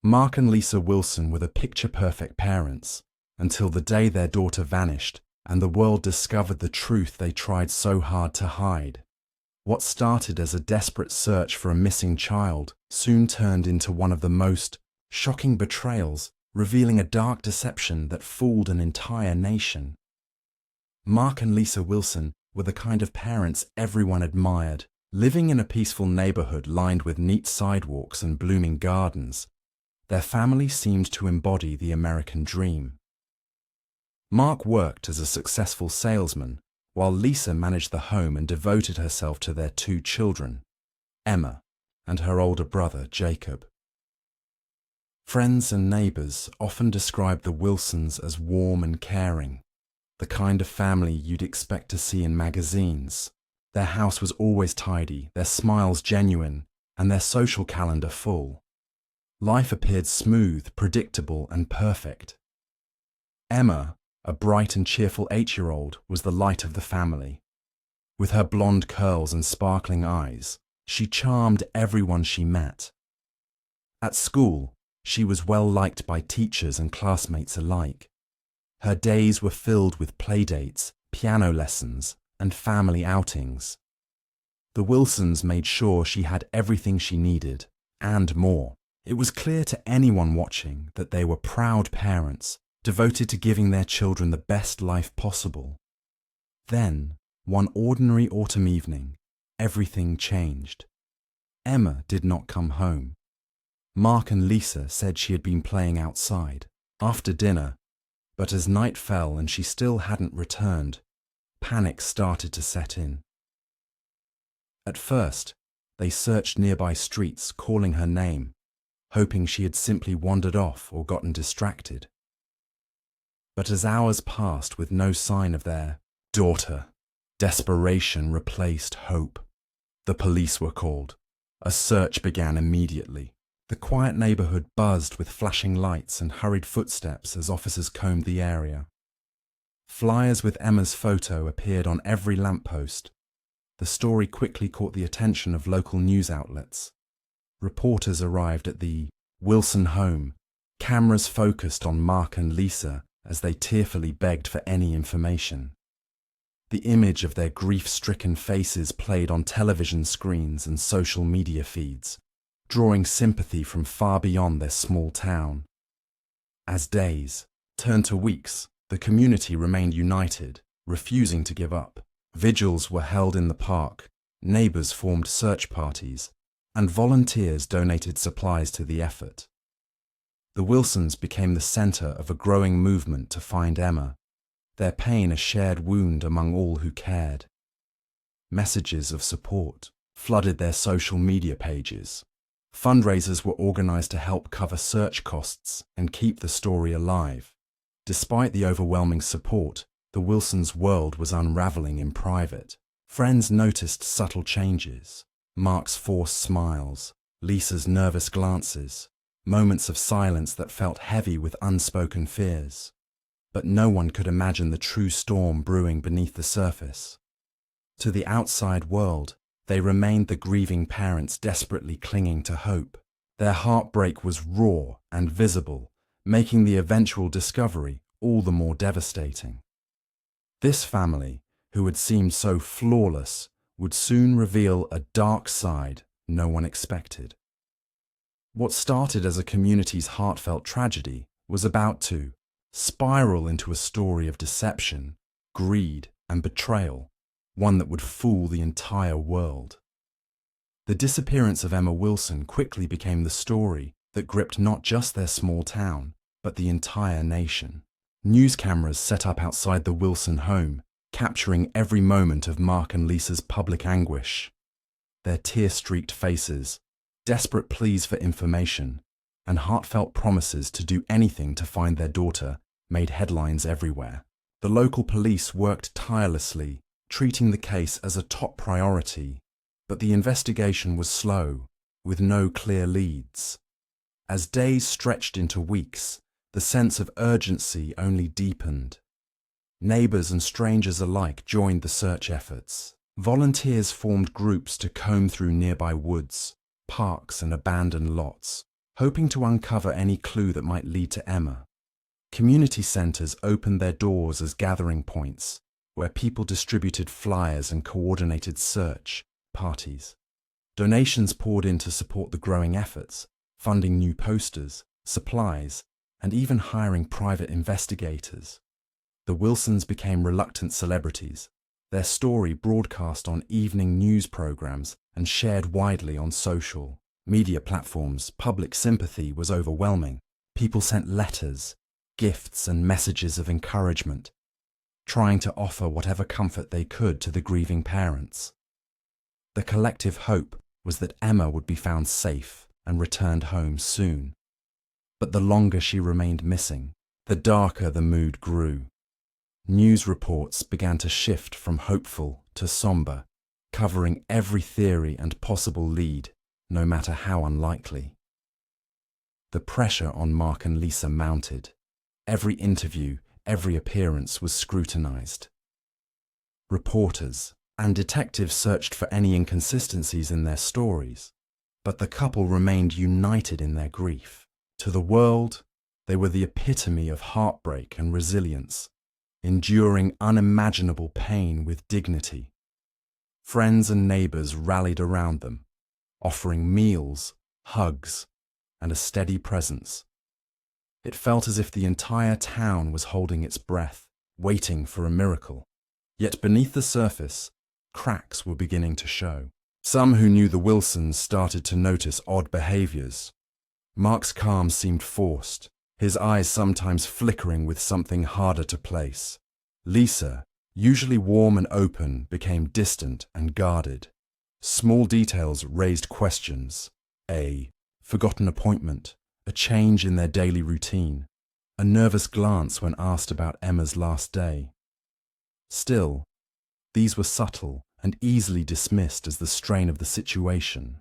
Mark and Lisa Wilson were the picture-perfect parents until the day their daughter vanished and the world discovered the truth they tried so hard to hide. What started as a desperate search for a missing child soon turned into one of the most shocking betrayals, revealing a dark deception that fooled an entire nation. Mark and Lisa Wilson were the kind of parents everyone admired. Living in a peaceful neighborhood lined with neat sidewalks and blooming gardens, their family seemed to embody the American dream. Mark worked as a successful salesman, while Lisa managed the home and devoted herself to their two children, Emma and her older brother, Jacob. Friends and neighbors often described the Wilsons as warm and caring, the kind of family you'd expect to see in magazines. Their house was always tidy, their smiles genuine, and their social calendar full. Life appeared smooth, predictable, and perfect. Emma, a bright and cheerful 8-year-old, was the light of the family. With her blonde curls and sparkling eyes, she charmed everyone she met. At school, she was well liked by teachers and classmates alike. Her days were filled with playdates, piano lessons, and family outings. The Wilsons made sure she had everything she needed, and more. It was clear to anyone watching that they were proud parents, devoted to giving their children the best life possible. Then, one ordinary autumn evening, everything changed. Emma did not come home. Mark and Lisa said she had been playing outside after dinner, but as night fell and she still hadn't returned, panic started to set in. At first, they searched nearby streets, calling her name, hoping she had simply wandered off or gotten distracted. But as hours passed with no sign of their daughter, desperation replaced hope. The police were called. A search began immediately. The quiet neighborhood buzzed with flashing lights and hurried footsteps as officers combed the area. Flyers with Emma's photo appeared on every lamppost. The story quickly caught the attention of local news outlets. Reporters arrived at the Wilson home. Cameras focused on Mark and Lisa as they tearfully begged for any information. The image of their grief-stricken faces played on television screens and social media feeds, drawing sympathy from far beyond their small town. As days turned to weeks, the community remained united, refusing to give up. Vigils were held in the park, neighbors formed search parties, and volunteers donated supplies to the effort. The Wilsons became the center of a growing movement to find Emma, their pain a shared wound among all who cared. Messages of support flooded their social media pages. Fundraisers were organized to help cover search costs and keep the story alive. Despite the overwhelming support, the Wilsons' world was unraveling in private. Friends noticed subtle changes. Mark's forced smiles, Lisa's nervous glances, moments of silence that felt heavy with unspoken fears. But no one could imagine the true storm brewing beneath the surface. To the outside world, they remained the grieving parents desperately clinging to hope. Their heartbreak was raw and visible, making the eventual discovery all the more devastating. This family, who had seemed so flawless, would soon reveal a dark side no one expected. What started as a community's heartfelt tragedy was about to spiral into a story of deception, greed, and betrayal, one that would fool the entire world. The disappearance of Emma Wilson quickly became the story that gripped not just their small town, but the entire nation. News cameras set up outside the Wilson home, capturing every moment of Mark and Lisa's public anguish. Their tear-streaked faces, desperate pleas for information, and heartfelt promises to do anything to find their daughter made headlines everywhere. The local police worked tirelessly, treating the case as a top priority, but the investigation was slow, with no clear leads. As days stretched into weeks, the sense of urgency only deepened. Neighbors and strangers alike joined the search efforts. Volunteers formed groups to comb through nearby woods, parks, and abandoned lots, Hoping to uncover any clue that might lead to Emma, community centers opened their doors as gathering points where people distributed flyers and coordinated search parties. Donations poured in to support the growing efforts, funding new posters, supplies, and even hiring private investigators. The Wilsons became reluctant celebrities, their story broadcast on evening news programs and shared widely on social media platforms. Public sympathy was overwhelming. People sent letters, gifts, and messages of encouragement, trying to offer whatever comfort they could to the grieving parents. The collective hope was that Emma would be found safe and returned home soon. But the longer she remained missing, the darker the mood grew. News reports began to shift from hopeful to somber, covering every theory and possible lead, no matter how unlikely. The pressure on Mark and Lisa mounted. Every interview, every appearance was scrutinized. Reporters and detectives searched for any inconsistencies in their stories, but the couple remained united in their grief. To the world, they were the epitome of heartbreak and resilience, enduring unimaginable pain with dignity. Friends and neighbors rallied around them, offering meals, hugs, and a steady presence. It felt as if the entire town was holding its breath, waiting for a miracle. Yet beneath the surface, cracks were beginning to show. Some who knew the Wilsons started to notice odd behaviors. Mark's calm seemed forced, his eyes sometimes flickering with something harder to place. Lisa, usually warm and open, became distant and guarded. Small details raised questions. A forgotten appointment, a change in their daily routine, a nervous glance when asked about Emma's last day. Still, these were subtle and easily dismissed as the strain of the situation.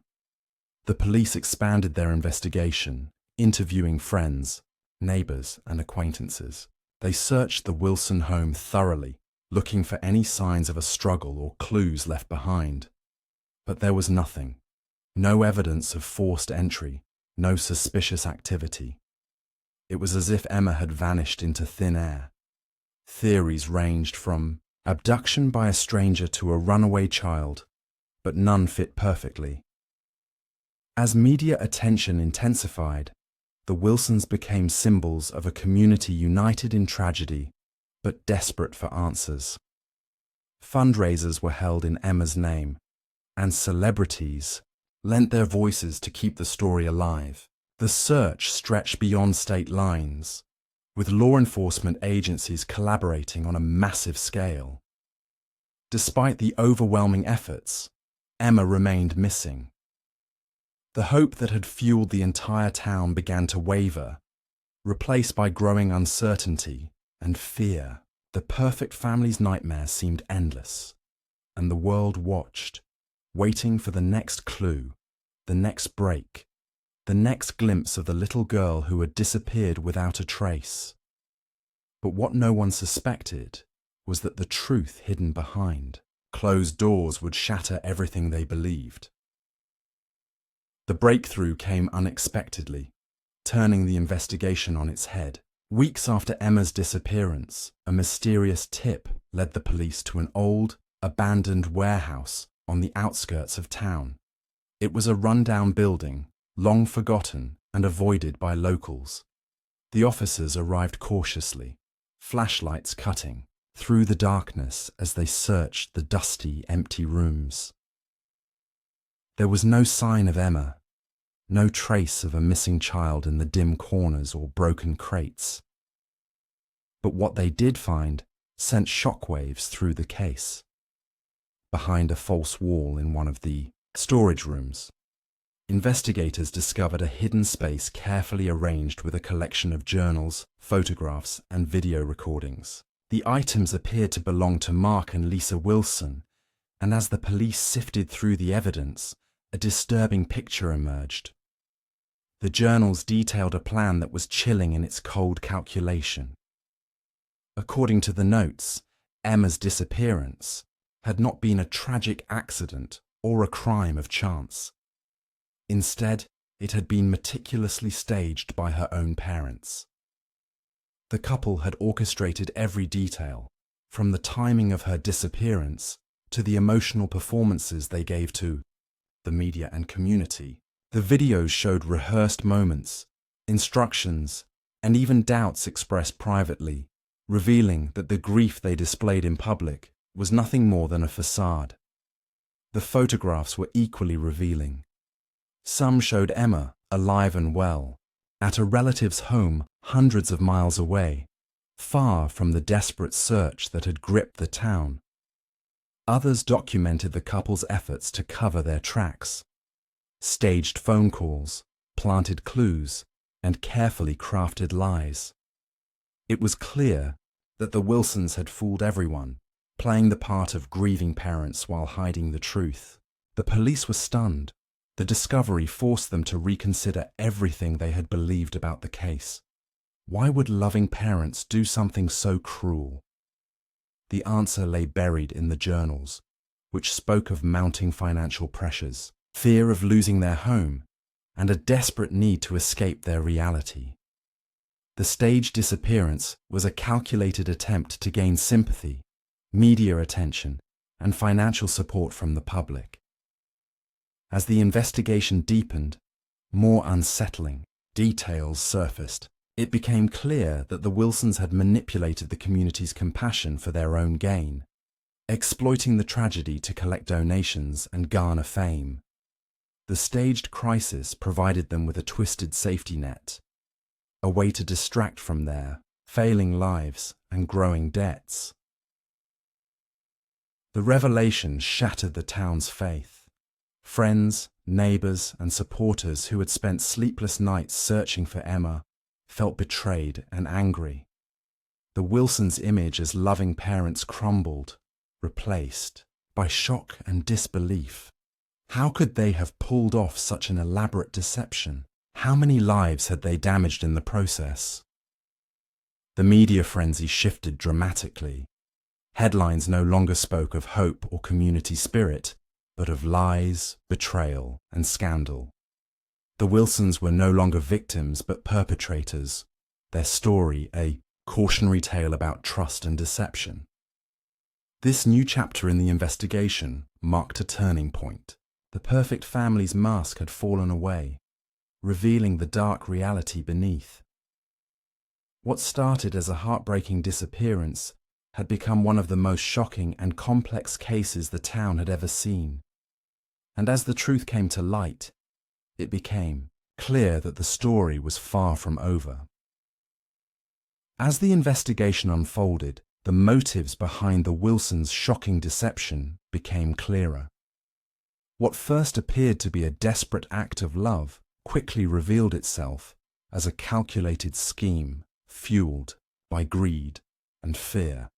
The police expanded their investigation, interviewing friends, neighbors, and acquaintances. They searched the Wilson home thoroughly, looking for any signs of a struggle or clues left behind. But there was nothing. No evidence of forced entry, no suspicious activity. It was as if Emma had vanished into thin air. Theories ranged from abduction by a stranger to a runaway child, but none fit perfectly. As media attention intensified, the Wilsons became symbols of a community united in tragedy, but desperate for answers. Fundraisers were held in Emma's name, and celebrities lent their voices to keep the story alive. The search stretched beyond state lines, with law enforcement agencies collaborating on a massive scale. Despite the overwhelming efforts, Emma remained missing. The hope that had fueled the entire town began to waver, replaced by growing uncertainty and fear. The perfect family's nightmare seemed endless, and the world watched, waiting for the next clue, the next break, the next glimpse of the little girl who had disappeared without a trace. But what no one suspected was that the truth hidden behind closed doors would shatter everything they believed. The breakthrough came unexpectedly, turning the investigation on its head. Weeks after Emma's disappearance, a mysterious tip led the police to an old, abandoned warehouse on the outskirts of town. It was a rundown building, long forgotten and avoided by locals. The officers arrived cautiously, flashlights cutting through the darkness as they searched the dusty, empty rooms. There was no sign of Emma, no trace of a missing child in the dim corners or broken crates. But what they did find sent shockwaves through the case. Behind a false wall in one of the storage rooms, investigators discovered a hidden space carefully arranged with a collection of journals, photographs, and video recordings. The items appeared to belong to Mark and Lisa Wilson, and as the police sifted through the evidence, a disturbing picture emerged. The journals detailed a plan that was chilling in its cold calculation. According to the notes, Emma's disappearance had not been a tragic accident or a crime of chance. Instead, It had been meticulously staged by her own parents. The couple had orchestrated every detail, from the timing of her disappearance to the emotional performances they gave to the media and community. The videos showed rehearsed moments, instructions, and even doubts expressed privately, revealing that the grief they displayed in public was nothing more than a facade. The photographs were equally revealing. Some showed Emma, alive and well, at a relative's home hundreds of miles away, far from the desperate search that had gripped the town. Others documented the couple's efforts to cover their tracks, staged phone calls, planted clues, and carefully crafted lies. It was clear that the Wilsons had fooled everyone, playing the part of grieving parents while hiding the truth. The police were stunned. The discovery forced them to reconsider everything they had believed about the case. Why would loving parents do something so cruel? The answer lay buried in the journals, which spoke of mounting financial pressures, fear of losing their home, and a desperate need to escape their reality. The staged disappearance was a calculated attempt to gain sympathy, media attention, and financial support from the public. As the investigation deepened, more unsettling details surfaced. It became clear that the Wilsons had manipulated the community's compassion for their own gain, exploiting the tragedy to collect donations and garner fame. The staged crisis provided them with a twisted safety net, a way to distract from their failing lives and growing debts. The revelation shattered the town's faith. Friends, neighbors, and supporters who had spent sleepless nights searching for Emma felt betrayed and angry. The Wilsons' image as loving parents crumbled, replaced by shock and disbelief. How could they have pulled off such an elaborate deception? How many lives had they damaged in the process? The media frenzy shifted dramatically. Headlines no longer spoke of hope or community spirit, but of lies, betrayal, and scandal. The Wilsons were no longer victims but perpetrators, their story a cautionary tale about trust and deception. This new chapter in the investigation marked a turning point. The perfect family's mask had fallen away, revealing the dark reality beneath. What started as a heartbreaking disappearance had become one of the most shocking and complex cases the town had ever seen. And as the truth came to light, it became clear that the story was far from over. As the investigation unfolded, the motives behind the Wilsons' shocking deception became clearer. What first appeared to be a desperate act of love quickly revealed itself as a calculated scheme fueled by greed and fear.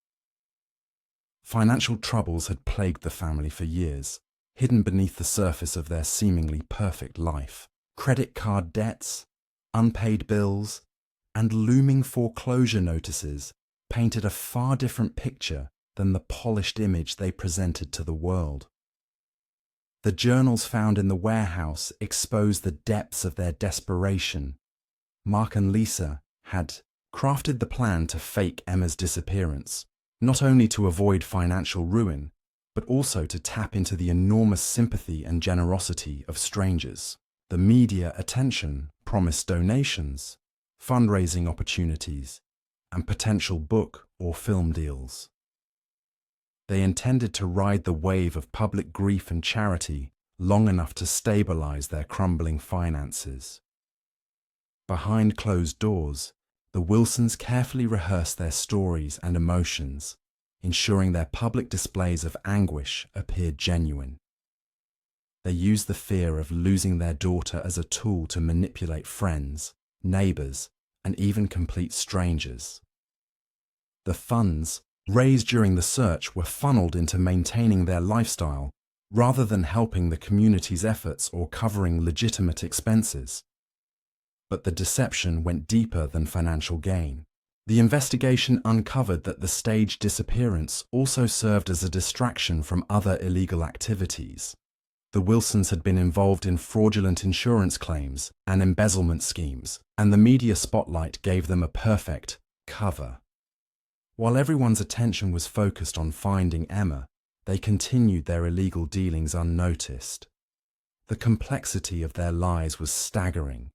Financial troubles had plagued the family for years, hidden beneath the surface of their seemingly perfect life. Credit card debts, unpaid bills, and looming foreclosure notices painted a far different picture than the polished image they presented to the world. The journals found in the warehouse exposed the depths of their desperation. Mark and Lisa had crafted the plan to fake Emma's disappearance, not only to avoid financial ruin, but also to tap into the enormous sympathy and generosity of strangers. The media attention promised donations, fundraising opportunities, and potential book or film deals. They intended to ride the wave of public grief and charity long enough to stabilize their crumbling finances. Behind closed doors, the Wilsons carefully rehearsed their stories and emotions, ensuring their public displays of anguish appeared genuine. They used the fear of losing their daughter as a tool to manipulate friends, neighbors, and even complete strangers. The funds raised during the search were funneled into maintaining their lifestyle rather than helping the community's efforts or covering legitimate expenses. But the deception went deeper than financial gain. The investigation uncovered that the staged disappearance also served as a distraction from other illegal activities. The Wilsons had been involved in fraudulent insurance claims and embezzlement schemes, and the media spotlight gave them a perfect cover. While everyone's attention was focused on finding Emma, they continued their illegal dealings unnoticed. The complexity of their lies was staggering.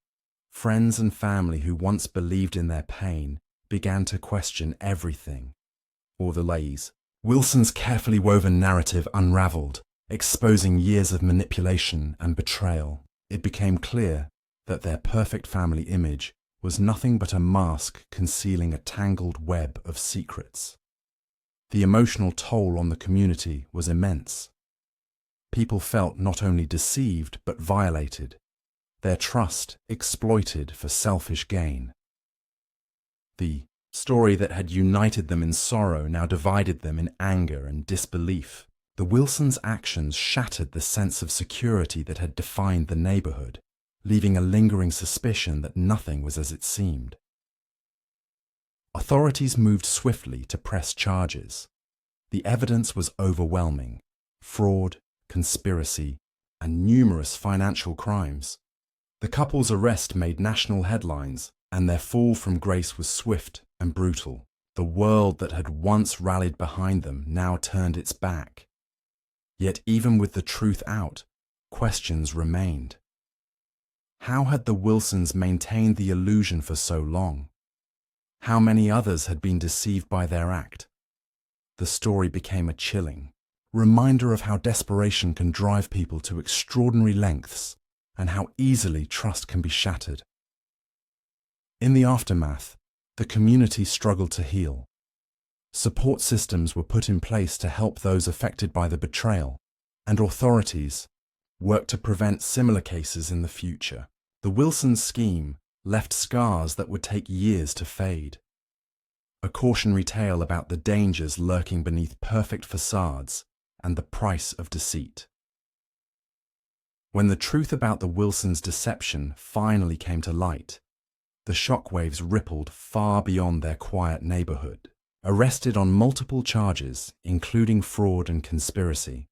Friends and family who once believed in their pain began to question everything. Or the lies. Wilson's carefully woven narrative unraveled, exposing years of manipulation and betrayal. It became clear that their perfect family image was nothing but a mask concealing a tangled web of secrets. The emotional toll on the community was immense. People felt not only deceived but violated, their trust exploited for selfish gain. The story that had united them in sorrow now divided them in anger and disbelief. The Wilsons' actions shattered the sense of security that had defined the neighborhood, leaving a lingering suspicion that nothing was as it seemed. Authorities moved swiftly to press charges. The evidence was overwhelming: fraud, conspiracy, and numerous financial crimes. The couple's arrest made national headlines, and their fall from grace was swift and brutal. The world that had once rallied behind them now turned its back. Yet even with the truth out, questions remained. How had the Wilsons maintained the illusion for so long? How many others had been deceived by their act? The story became a chilling reminder of how desperation can drive people to extraordinary lengths and how easily trust can be shattered. In the aftermath, the community struggled to heal. Support systems were put in place to help those affected by the betrayal, and authorities worked to prevent similar cases in the future. The Wilson scheme left scars that would take years to fade. A cautionary tale about the dangers lurking beneath perfect facades and the price of deceit. When the truth about the Wilsons' deception finally came to light, the shockwaves rippled far beyond their quiet neighborhood. Arrested on multiple charges, including fraud and conspiracy,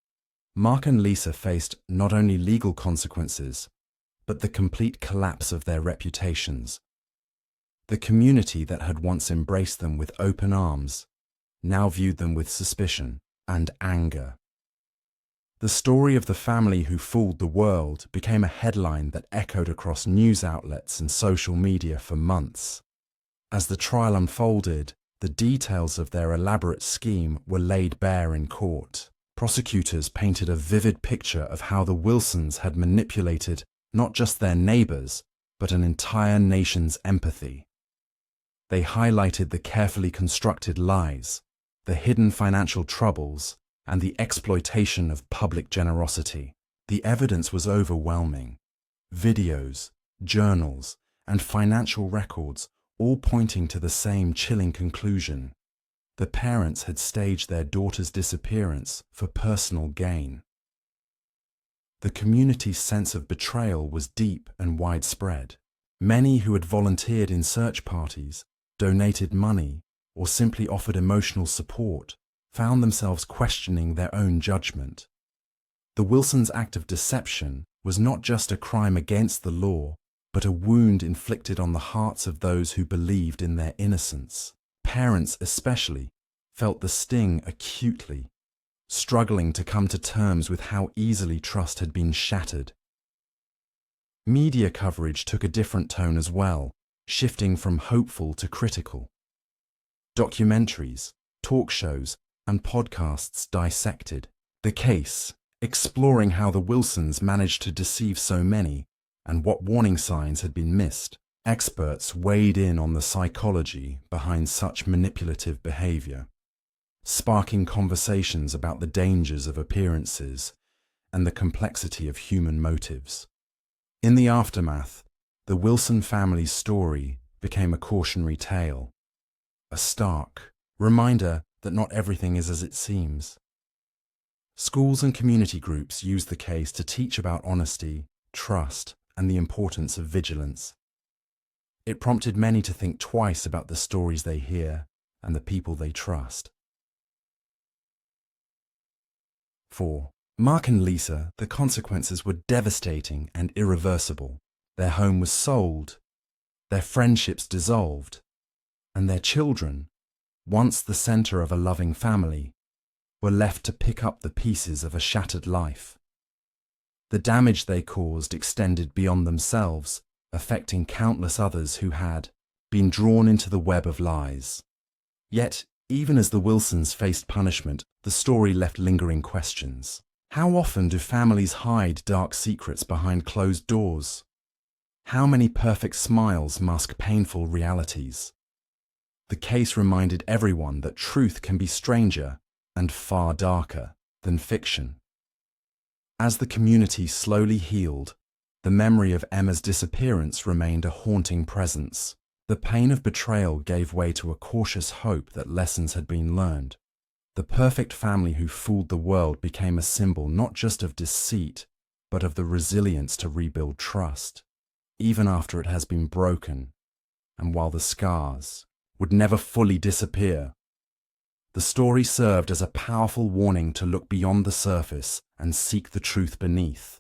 Mark and Lisa faced not only legal consequences, but the complete collapse of their reputations. The community that had once embraced them with open arms now viewed them with suspicion and anger. The story of the family who fooled the world became a headline that echoed across news outlets and social media for months. As the trial unfolded, the details of their elaborate scheme were laid bare in court. Prosecutors painted a vivid picture of how the Wilsons had manipulated not just their neighbors, but an entire nation's empathy. They highlighted the carefully constructed lies, the hidden financial troubles, and the exploitation of public generosity. The evidence was overwhelming. Videos, journals, and financial records all pointing to the same chilling conclusion. The parents had staged their daughter's disappearance for personal gain. The community's sense of betrayal was deep and widespread. Many who had volunteered in search parties, donated money, or simply offered emotional support found themselves questioning their own judgment. The Wilsons' act of deception was not just a crime against the law, but a wound inflicted on the hearts of those who believed in their innocence. Parents especially felt the sting acutely, struggling to come to terms with how easily trust had been shattered. Media coverage took a different tone as well, shifting from hopeful to critical. Documentaries, talk shows, and podcasts dissected the case, exploring how the Wilsons managed to deceive so many and what warning signs had been missed. Experts weighed in on the psychology behind such manipulative behavior, sparking conversations about the dangers of appearances and the complexity of human motives. In the aftermath, the Wilson family's story became a cautionary tale, a stark reminder that not everything is as it seems. Schools and community groups used the case to teach about honesty, trust, and the importance of vigilance. It prompted many to think twice about the stories they hear and the people they trust. 4. Mark and Lisa, the consequences were devastating and irreversible. Their home was sold, their friendships dissolved, and their children, once the center of a loving family, were left to pick up the pieces of a shattered life. The damage they caused extended beyond themselves, affecting countless others who had been drawn into the web of lies. Yet, even as the Wilsons faced punishment, the story left lingering questions. How often do families hide dark secrets behind closed doors? How many perfect smiles mask painful realities? The case reminded everyone that truth can be stranger and far darker than fiction. As the community slowly healed, the memory of Emma's disappearance remained a haunting presence. The pain of betrayal gave way to a cautious hope that lessons had been learned. The perfect family who fooled the world became a symbol not just of deceit, but of the resilience to rebuild trust, even after it has been broken, and while the scars would never fully disappear. The story served as a powerful warning to look beyond the surface and seek the truth beneath.